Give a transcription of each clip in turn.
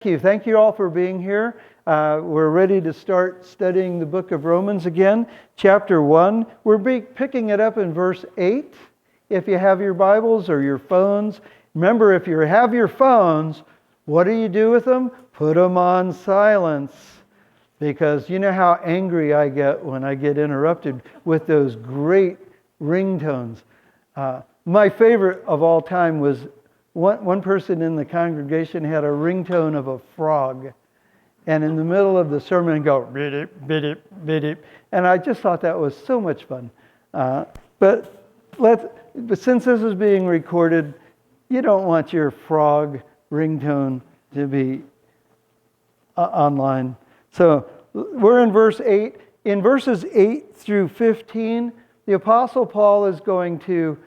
Thank you all for being here. We're ready to start studying the book of Romans again, chapter 1. We're picking it up in verse 8. If you have your Bibles or your phones, remember, if you have your phones, what do you do with them? Put them on silence. Because you know how angry I get when I get interrupted with those great ringtones. My favorite of all time was one person in the congregation had a ringtone of a frog. And in the middle of the sermon, go, bidip, bidip, bidip. And I just thought that was so much fun. But since this is being recorded, you don't want your frog ringtone to be online. So we're in verse 8. In verses 8 through 15, the Apostle Paul is going to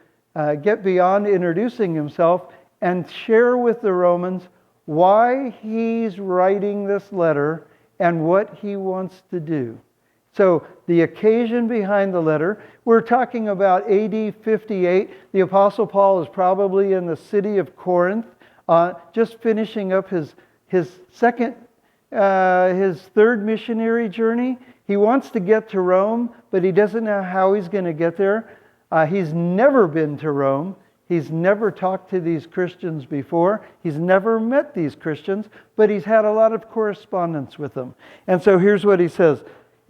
get beyond introducing himself and share with the Romans why he's writing this letter and what he wants to do. So the occasion behind the letter, we're talking about AD 58. The Apostle Paul is probably in the city of Corinth, just finishing up his third missionary journey. He wants to get to Rome, but he doesn't know how he's going to get there. He's never been to Rome. He's never talked to these Christians before. He's never met these Christians, but he's had a lot of correspondence with them. And so here's what he says.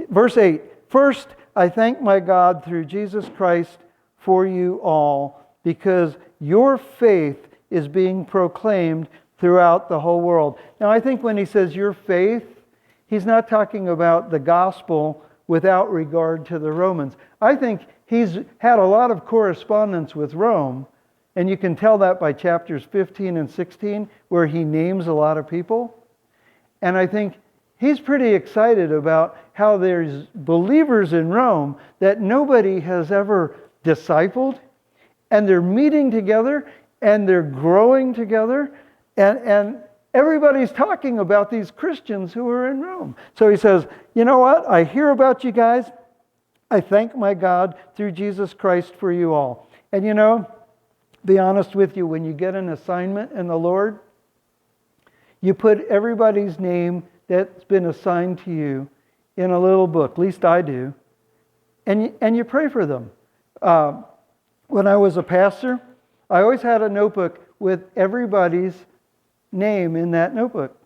Verse 8, "First, I thank my God through Jesus Christ for you all, because your faith is being proclaimed throughout the whole world." Now, I think when he says your faith, he's not talking about the gospel without regard to the Romans. I think he's had a lot of correspondence with Rome, and you can tell that by chapters 15 and 16, where he names a lot of people. And I think he's pretty excited about how there's believers in Rome that nobody has ever discipled, and they're meeting together, and they're growing together, and everybody's talking about these Christians who are in Rome. So he says, you know what? I hear about you guys. I thank my God through Jesus Christ for you all. And you know, be honest with you, when you get an assignment in the Lord, you put everybody's name that's been assigned to you in a little book, at least I do, and you pray for them. When I was a pastor, I always had a notebook with everybody's name in that notebook.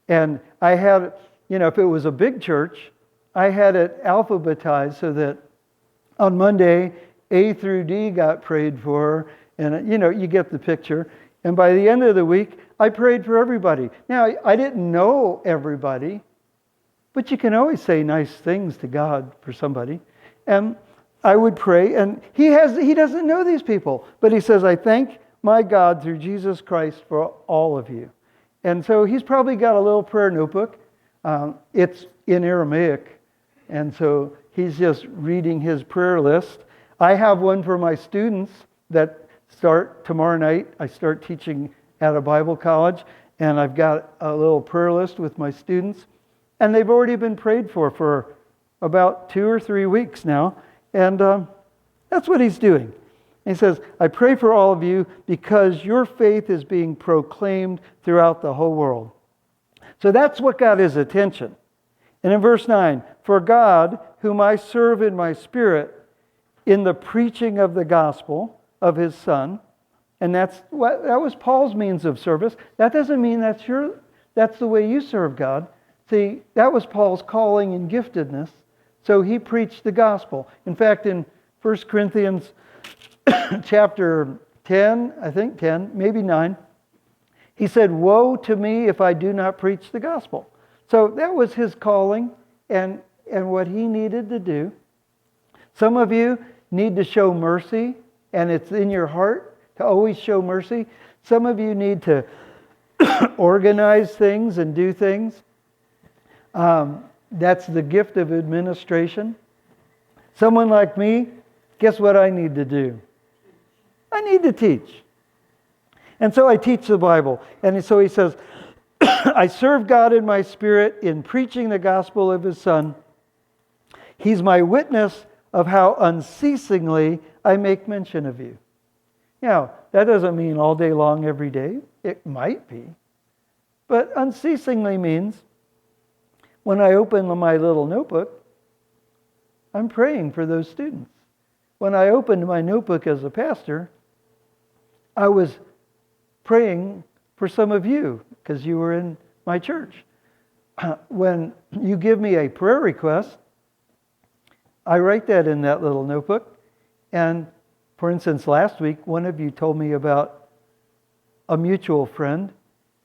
And I had, if it was a big church, I had it alphabetized so that on Monday, A through D got prayed for, and you get the picture. And by the end of the week, I prayed for everybody. Now, I didn't know everybody, but you can always say nice things to God for somebody. And I would pray, and he doesn't know these people, but he says, I thank my God through Jesus Christ for all of you. And so he's probably got a little prayer notebook. It's in Aramaic, and so he's just reading his prayer list. I have one for my students that start tomorrow night. I start teaching at a Bible college, and I've got a little prayer list with my students, and they've already been prayed for about 2 or 3 weeks now, and that's what he's doing. He says, I pray for all of you because your faith is being proclaimed throughout the whole world. So that's what got his attention. And in verse 9, for God, whom I serve in my spirit, in the preaching of the gospel of his Son, and that was Paul's means of service. That doesn't mean that's the way you serve God. See, that was Paul's calling and giftedness. So he preached the gospel. In fact, in 1 Corinthians chapter 10, I think 10, maybe 9, he said, woe to me if I do not preach the gospel. So that was his calling and what he needed to do. Some of you need to show mercy, and it's in your heart to always show mercy. Some of you need to organize things and do things. That's the gift of administration. Someone like me, guess what I need to do? I need to teach. And so I teach the Bible. And so he says, I serve God in my spirit in preaching the gospel of his Son. He's my witness of how unceasingly I make mention of you. Now, that doesn't mean all day long, every day. It might be. But unceasingly means when I open my little notebook, I'm praying for those students. When I opened my notebook as a pastor, I was praying for some of you because you were in my church. When you give me a prayer request, I write that in that little notebook. And for instance, last week, one of you told me about a mutual friend.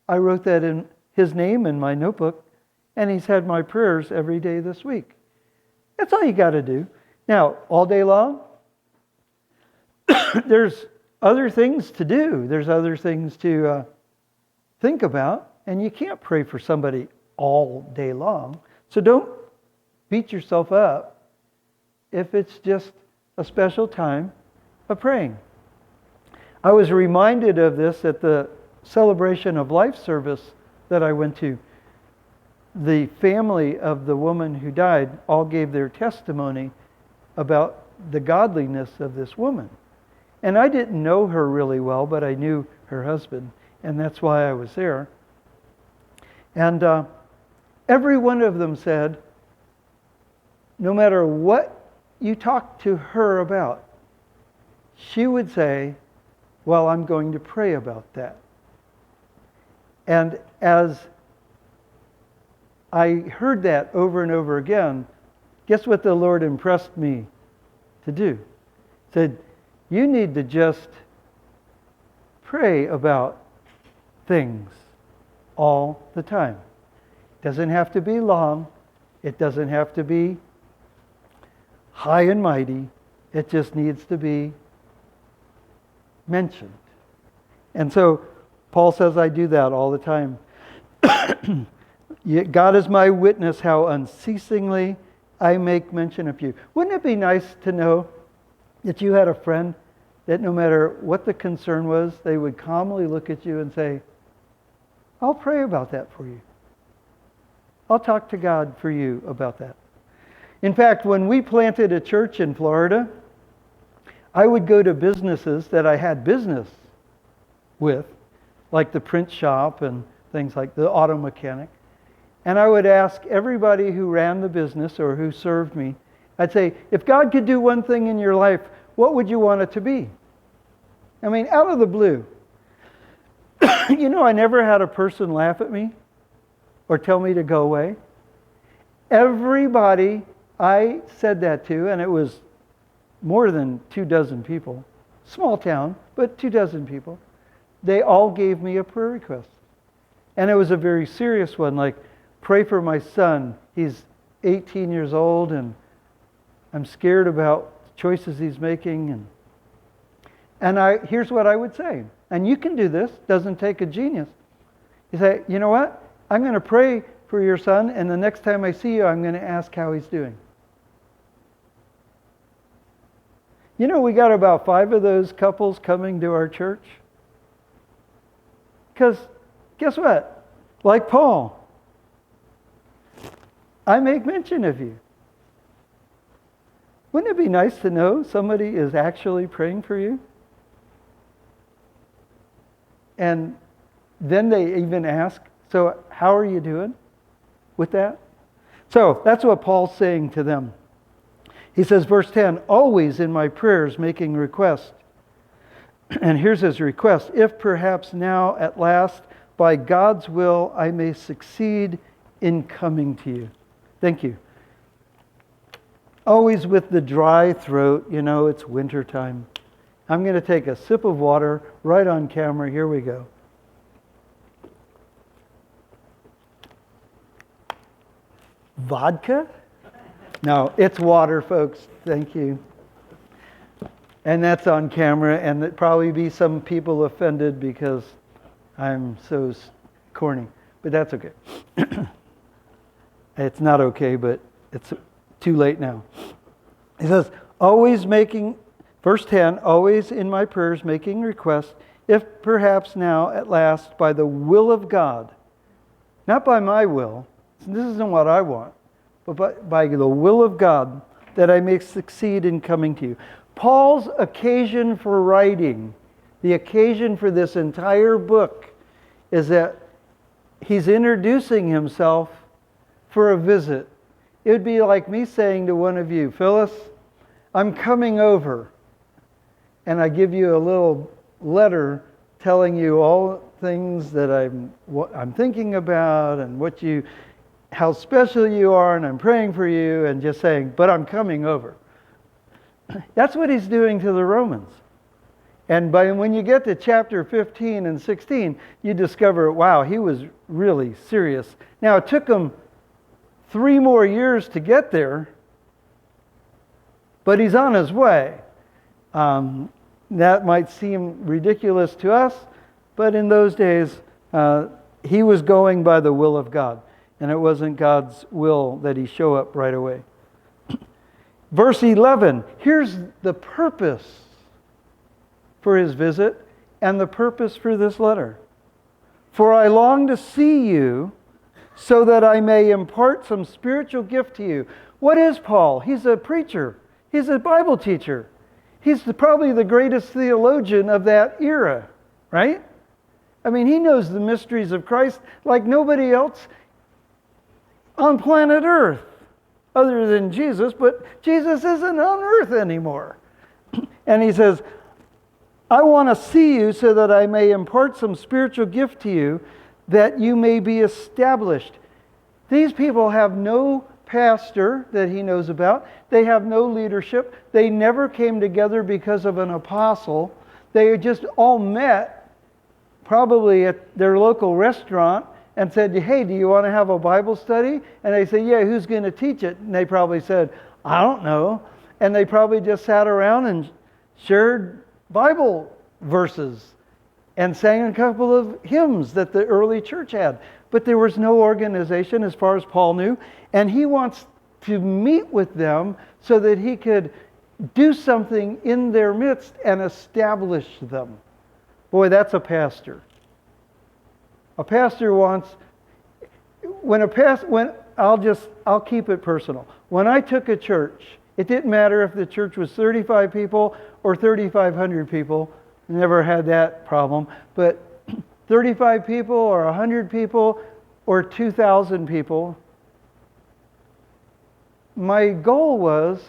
I wrote that in his name in my notebook, and he's had my prayers every day this week. That's all you got to do. Now, all day long, there's other things to do. There's other things to think about, and you can't pray for somebody all day long. So don't beat yourself up if it's just a special time of praying. I was reminded of this at the celebration of life service that I went to. The family of the woman who died all gave their testimony about the godliness of this woman. And I didn't know her really well, but I knew her husband, and that's why I was there. And every one of them said, no matter what you talk to her about, she would say, well, I'm going to pray about that. And as I heard that over and over again, guess what the Lord impressed me to do? He said, you need to just pray about things all the time. It doesn't have to be long. It doesn't have to be high and mighty. It just needs to be mentioned. And so Paul says I do that all the time. God is my witness how unceasingly I make mention of you. Wouldn't it be nice to know that you had a friend that no matter what the concern was, they would calmly look at you and say, I'll pray about that for you. I'll talk to God for you about that. In fact, when we planted a church in Florida, I would go to businesses that I had business with, like the print shop and things like the auto mechanic. And I would ask everybody who ran the business or who served me, I'd say, if God could do one thing in your life, what would you want it to be? I mean, out of the blue. You know, I never had a person laugh at me or tell me to go away. Everybody I said that to, and it was more than 24 people, small town, but 24 people, they all gave me a prayer request. And it was a very serious one, like, pray for my son. He's 18 years old, and I'm scared about choices he's making. And here's what I would say. And you can do this. Doesn't take a genius. You say, you know what? I'm going to pray for your son, and the next time I see you, I'm going to ask how he's doing. You know, we got about 5 of those couples coming to our church. Because guess what? Like Paul, I make mention of you. Wouldn't it be nice to know somebody is actually praying for you? And then they even ask, so how are you doing with that? So that's what Paul's saying to them. He says, verse 10, always in my prayers making request. And here's his request. If perhaps now at last, by God's will, I may succeed in coming to you. Thank you. Always with the dry throat, you know, it's winter time. I'm going to take a sip of water right on camera. Here we go. Vodka? No, it's water, folks. Thank you. And that's on camera, and there'd probably be some people offended because I'm so corny. But that's okay. It's not okay, but it's too late now. He says, always making, verse 10, always in my prayers making requests, if perhaps now at last by the will of God, not by my will, this isn't what I want, but by the will of God, that I may succeed in coming to you. Paul's occasion for writing, the occasion for this entire book, is that he's introducing himself for a visit. It would be like me saying to one of you, Phyllis, I'm coming over. And I give you a little letter telling you all things that I'm thinking about and how special you are, and I'm praying for you, and just saying, but I'm coming over. That's what he's doing to the Romans. And when you get to chapter 15 and 16, you discover, wow, he was really serious. Now, it took him 3 more years to get there, but he's on his way. That might seem ridiculous to us, but in those days, he was going by the will of God. And it wasn't God's will that he show up right away. Verse 11, here's the purpose for his visit and the purpose for this letter. For I long to see you so that I may impart some spiritual gift to you. What is Paul? He's a preacher. He's a Bible teacher. He's probably the greatest theologian of that era, right? I mean, he knows the mysteries of Christ like nobody else on planet Earth other than Jesus, but Jesus isn't on Earth anymore. And he says, I want to see you so that I may impart some spiritual gift to you, that you may be established. These people have no pastor that he knows about. They have no leadership. They never came together because of an apostle. They just all met probably at their local restaurant and said, hey, do you want to have a Bible study? And they said, yeah, who's going to teach it? And they probably said, I don't know. And they probably just sat around and shared Bible verses and sang a couple of hymns that the early church had. But there was no organization as far as Paul knew. And he wants to meet with them so that he could do something in their midst and establish them. Boy, that's a pastor. A pastor wants, I'll keep it personal. When I took a church, it didn't matter if the church was 35 people or 3,500 people. Never had that problem. But 35 people or 100 people or 2,000 people, my goal was,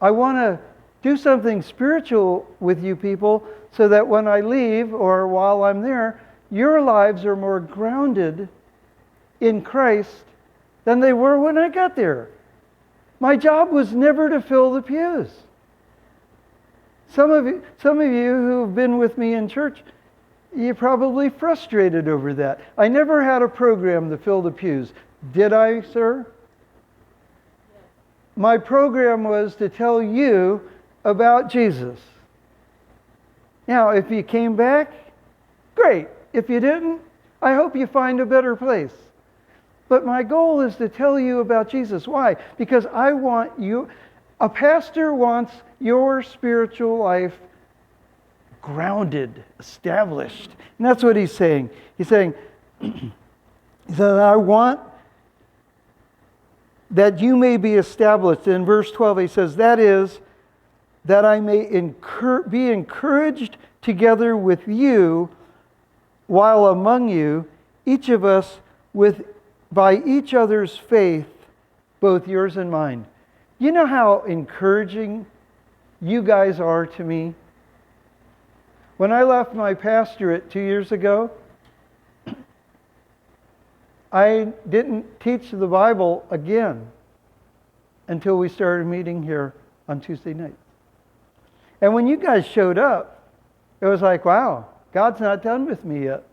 I want to do something spiritual with you people so that when I leave or while I'm there, your lives are more grounded in Christ than they were when I got there. My job was never to fill the pews. Some of you who've been with me in church, you're probably frustrated over that. I never had a program to fill the pews. Did I, sir? My program was to tell you about Jesus. Now, if you came back, great. If you didn't, I hope you find a better place. But my goal is to tell you about Jesus. Why? Because I want you, a pastor wants your spiritual life grounded, established. And that's what he's saying. He's saying, I want that you may be established. In verse 12 he says, that is, that I may be encouraged together with you while among you, each of us by each other's faith, both yours and mine. You know how encouraging you guys are to me? When I left my pastorate 2 years ago, I didn't teach the Bible again until we started meeting here on Tuesday nights. And when you guys showed up, it was like, wow, God's not done with me yet.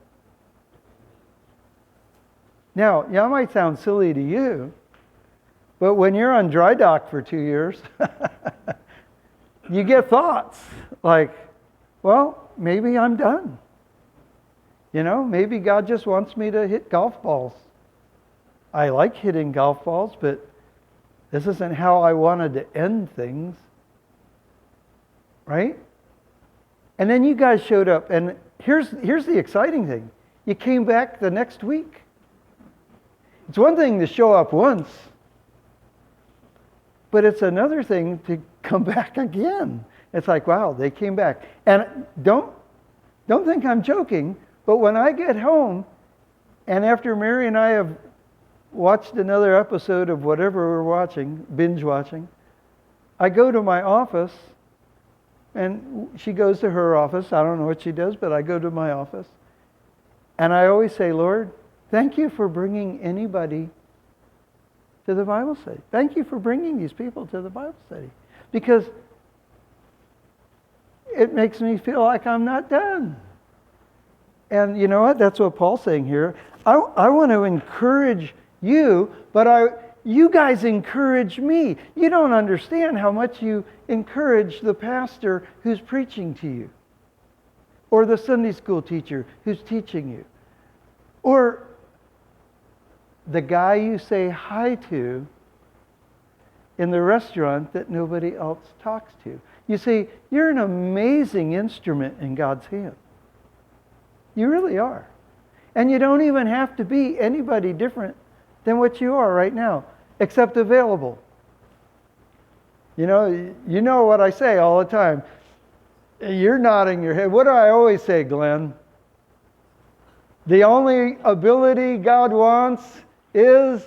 Now, that might sound silly to you, but when you're on dry dock for 2 years, you get thoughts like, well, maybe I'm done. You know, maybe God just wants me to hit golf balls. I like hitting golf balls, but this isn't how I wanted to end things. Right? And then you guys showed up, and here's the exciting thing. You came back the next week. It's one thing to show up once, but it's another thing to come back again. It's like, wow, they came back. And don't think I'm joking, but when I get home, And after Mary and I have watched another episode of whatever we're watching, binge watching, I go to my office, and she goes to her office. I don't know what she does, but I go to my office. And I always say, Lord, thank you for bringing anybody to the Bible study. Thank you for bringing these people to the Bible study. Because it makes me feel like I'm not done. And you know what? That's what Paul's saying here. I want to encourage you, but you guys encourage me. You don't understand how much you encourage the pastor who's preaching to you, or the Sunday school teacher who's teaching you, or the guy you say hi to in the restaurant that nobody else talks to. You see, you're an amazing instrument in God's hand. You really are. And you don't even have to be anybody different than what you are right now, except available. You know what I say all the time. You're nodding your head. What do I always say, Glenn? The only ability God wants is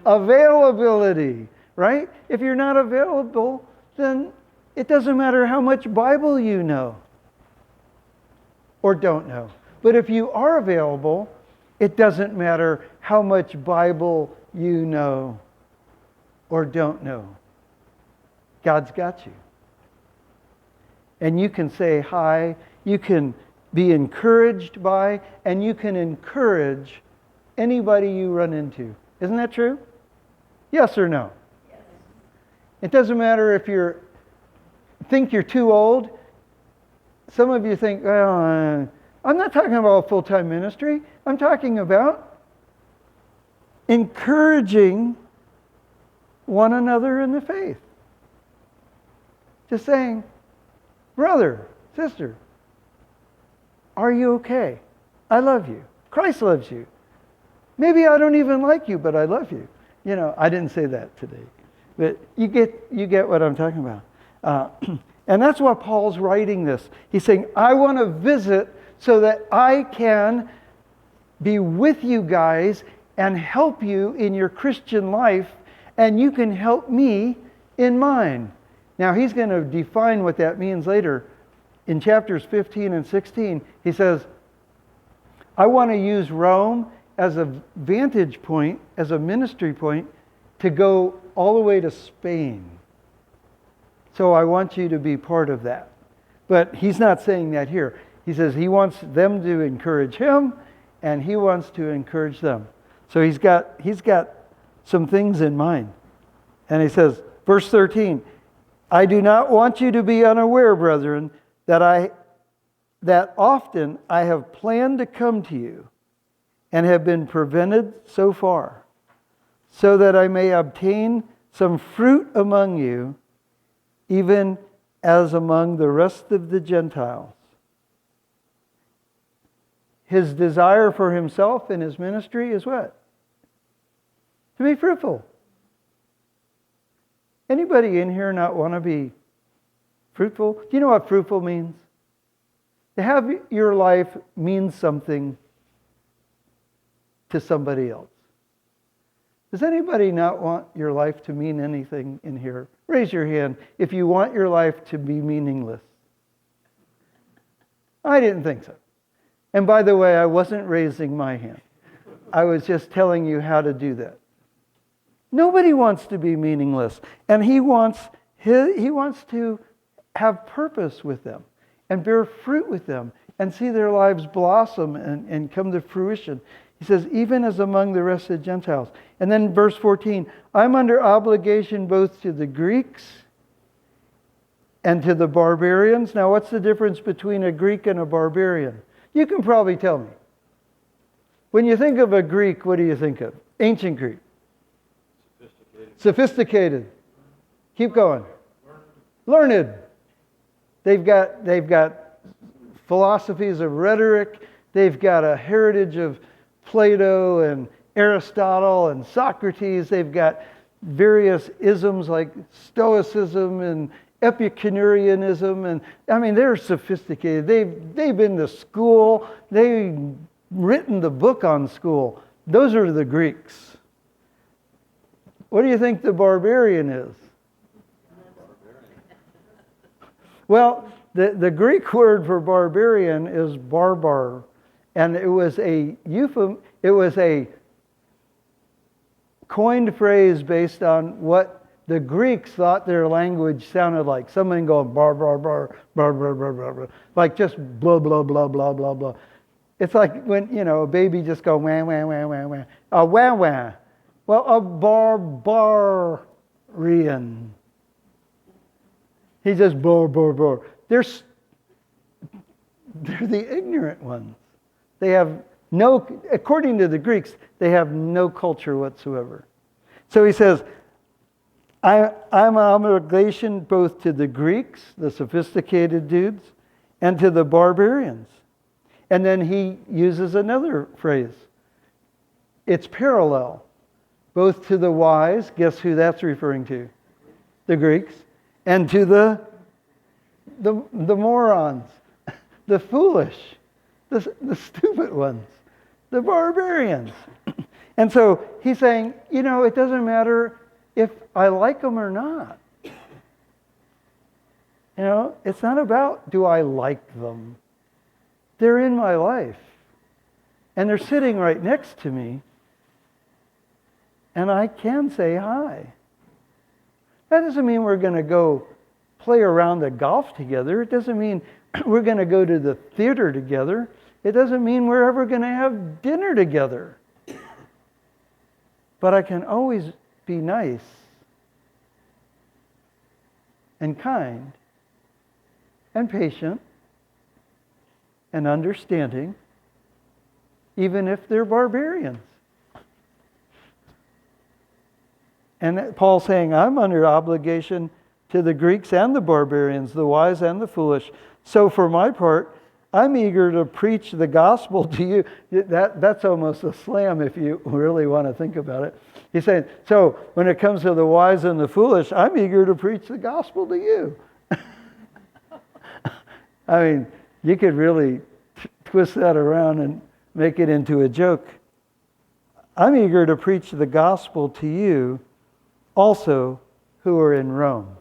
availability, right? If you're not available, then it doesn't matter how much Bible you know or don't know. But if you are available, it doesn't matter how much Bible you know or don't know. God's got you. And you can say hi, you can be encouraged by, and you can encourage anybody you run into. Isn't that true? Yes or no? Yes. It doesn't matter if you think you're too old. Some of you think, well, I'm not talking about full-time ministry. I'm talking about encouraging one another in the faith. Just saying, brother, sister, are you okay? I love you. Christ loves you. Maybe I don't even like you, but I love you. I didn't say that today. But you get what I'm talking about. And that's why Paul's writing this. He's saying, I want to visit so that I can be with you guys and help you in your Christian life, and you can help me in mine. Now, he's going to define what that means later. In chapters 15 and 16, he says, I want to use Rome as a vantage point, as a ministry point, to go all the way to Spain. So I want you to be part of that. But he's not saying that here. He says he wants them to encourage him, and he wants to encourage them. So he's got some things in mind. And he says, verse 13, I do not want you to be unaware, brethren, that often I have planned to come to you and have been prevented so far, so that I may obtain some fruit among you, even as among the rest of the Gentiles. His desire for himself and his ministry is what? To be fruitful. Anybody in here not want to be fruitful? Do you know what fruitful means? To have your life mean something to somebody else. Does anybody not want your life to mean anything in here? Raise your hand if you want your life to be meaningless. I didn't think so. And by the way, I wasn't raising my hand. I was just telling you how to do that. Nobody wants to be meaningless. And he wants to have purpose with them and bear fruit with them and see their lives blossom and come to fruition. He says, even as among the rest of the Gentiles. And then verse 14, I'm under obligation both to the Greeks and to the barbarians. Now, what's the difference between a Greek and a barbarian? You can probably tell me. When you think of a Greek, what do you think of? Ancient Greek. Sophisticated. Keep going. Learned. They've got philosophies of rhetoric. They've got a heritage of Plato and Aristotle and Socrates. They've got various isms like Stoicism and Epicureanism, and they're sophisticated. They've been to school. They written the book on school. Those are the Greeks. What do you think the barbarian is? Well, the Greek word for barbarian is barbar, and it was a coined phrase based on what the Greeks thought their language sounded like. Someone going bar bar bar bar bar bar bar, bar, like just blah blah blah blah blah blah. It's like when a baby just go wah wah wah wah wah. A wah wah. Well, a barbarian. He just blah blah blah. They're the ignorant ones. They have no, according to the Greeks, they have no culture whatsoever. So he says, I'm an obligation both to the Greeks, the sophisticated dudes, and to the barbarians. And then he uses another phrase. It's parallel, both to the wise, guess who that's referring to? The Greeks, and to the morons, the foolish, the stupid ones, the barbarians. And so he's saying, it doesn't matter if I like them or not. It's not about do I like them. They're in my life. And they're sitting right next to me. And I can say hi. That doesn't mean we're going to go play around the golf together. It doesn't mean we're going to go to the theater together. It doesn't mean we're ever going to have dinner together. But I can always be nice and kind and patient and understanding, even if they're barbarians. And Paul's saying, I'm under obligation to the Greeks and the barbarians, the wise and the foolish. So for my part, I'm eager to preach the gospel to you. That's almost a slam if you really want to think about it. He's saying, so when it comes to the wise and the foolish, I'm eager to preach the gospel to you. I mean, you could really twist that around and make it into a joke. I'm eager to preach the gospel to you also who are in Rome.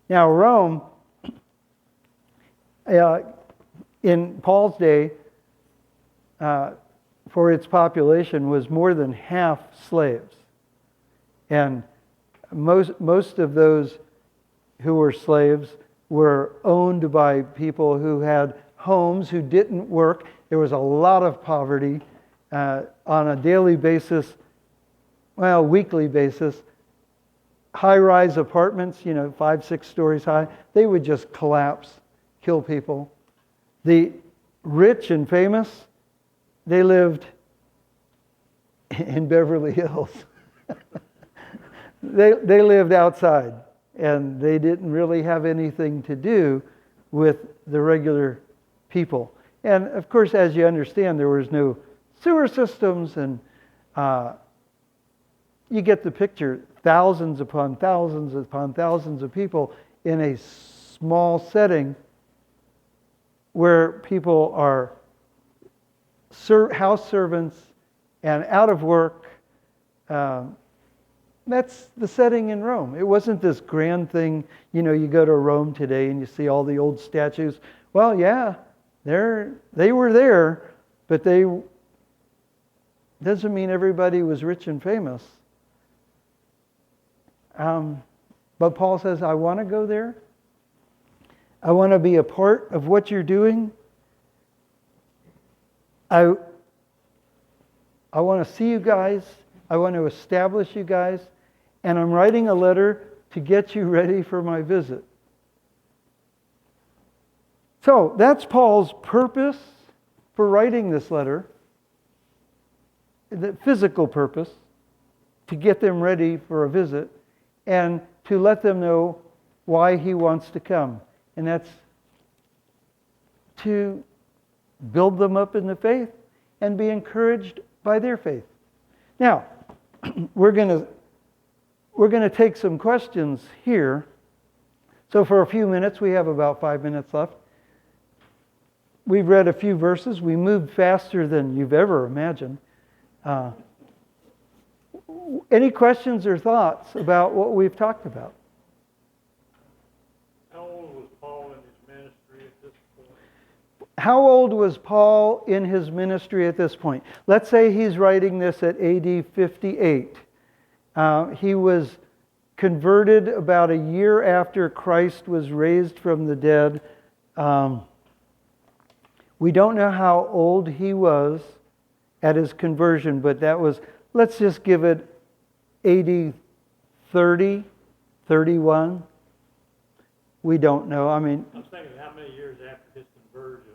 Now, Rome, in Paul's day, for its population, was more than half slaves. And most of those who were slaves were owned by people who had homes, who didn't work. There was a lot of poverty on a daily basis, weekly basis. High-rise apartments, 5, 6 stories high, they would just collapse, kill people. The rich and famous, they lived in Beverly Hills. They lived outside, and they didn't really have anything to do with the regular people. And of course, as you understand, there was no sewer systems, and you get the picture. Thousands upon thousands upon thousands of people in a small setting where people are house servants and out of work. That's the setting in Rome. It wasn't this grand thing. You go to Rome today and you see all the old statues. Well, yeah, they were there, but doesn't mean everybody was rich and famous. But Paul says, I want to go there. I want to be a part of what you're doing. I want to see you guys. I want to establish you guys. And I'm writing a letter to get you ready for my visit. So that's Paul's purpose for writing this letter. The physical purpose, to get them ready for a visit. And to let them know why he wants to come. And that's to build them up in the faith and be encouraged by their faith. Now, we're going to take some questions here. So for a few minutes, we have about 5 minutes left. we've read a few verses. We moved faster than you've ever imagined. Any questions or thoughts about what we've talked about? How old was Paul in his ministry at this point? How old was Paul in his ministry at this point? Let's say he's writing this at AD 58. He was converted about a year after Christ was raised from the dead. We don't know how old he was at his conversion, but that was, let's just give it AD 30, 31. We don't know. I mean, I'm thinking how many years after his conversion?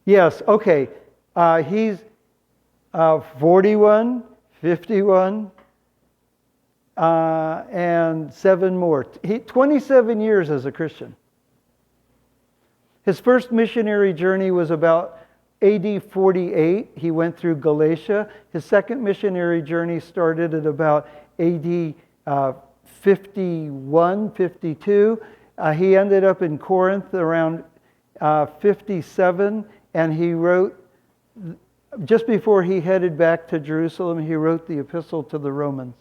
Yes, okay. He's 41, 51, and 7 more. 27 years as a Christian. His first missionary journey was about AD 48. He went through Galatia. His second missionary journey started at about AD 51, 52. He ended up in Corinth around 57, and he wrote, just before he headed back to Jerusalem, he wrote the epistle to the Romans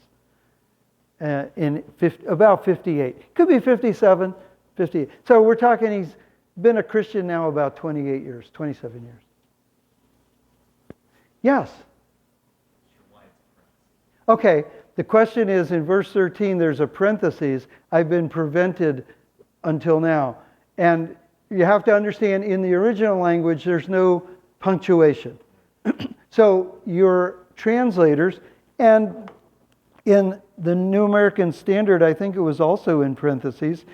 in about 58. Could be 57, 58. So we're talking, he's been a Christian now about 28 years, 27 years. Yes? Okay, the question is in verse 13, there's a parenthesis, I've been prevented until now. And you have to understand, in the original language, there's no punctuation. So your translators, and in the New American Standard, I think it was also in parentheses,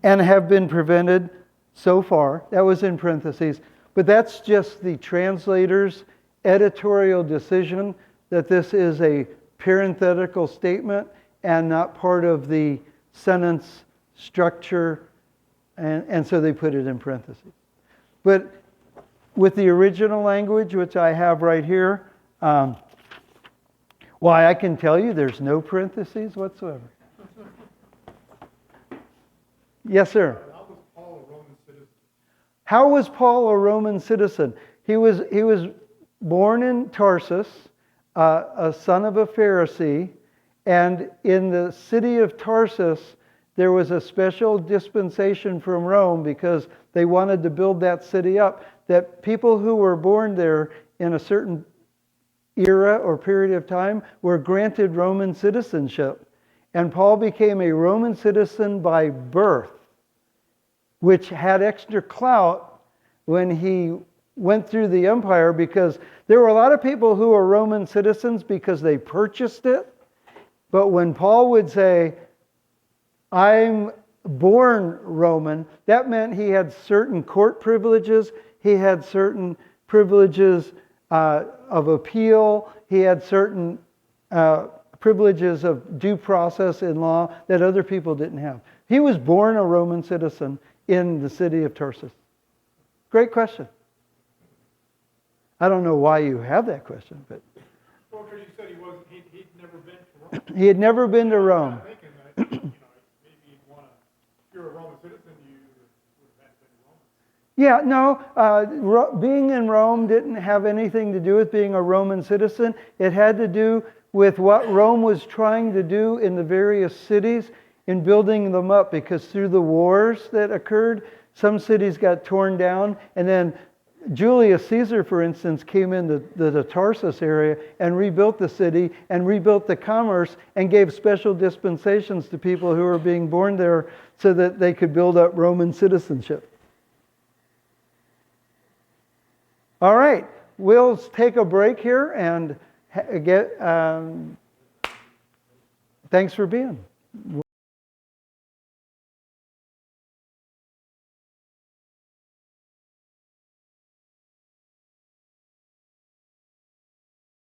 and have been prevented so far. That was in parentheses. But that's just the translator's editorial decision that this is a parenthetical statement and not part of the sentence structure. And so they put it in parentheses. But with the original language, which I have right here, why, I can tell you there's no parentheses whatsoever. Yes, sir. How was Paul a Roman citizen? How was Paul a Roman citizen? He was born in Tarsus, a son of a Pharisee, and in the city of Tarsus, there was a special dispensation from Rome because they wanted to build that city up, that people who were born there in a certain era or period of time were granted Roman citizenship. And Paul became a Roman citizen by birth, which had extra clout when he went through the empire, because there were a lot of people who were Roman citizens because they purchased it. But when Paul would say, I'm born Roman, that meant he had certain court privileges, he had certain privileges of appeal, he had certain privileges of due process in law that other people didn't have. He was born a Roman citizen in the city of Tarsus. Great question. I don't know why you have that question, but Well, because you said he'd never been to Rome. he had never been to Rome. I'm thinking that, maybe you'd want to, if you're a Roman citizen, you would have had to been to Rome. Yeah, no, being in Rome didn't have anything to do with being a Roman citizen. It had to do with what Rome was trying to do in the various cities in building them up, because through the wars that occurred, some cities got torn down, and then Julius Caesar, for instance, came into the Tarsus area and rebuilt the city and rebuilt the commerce and gave special dispensations to people who were being born there so that they could build up Roman citizenship. All right, we'll take a break here and thanks for being.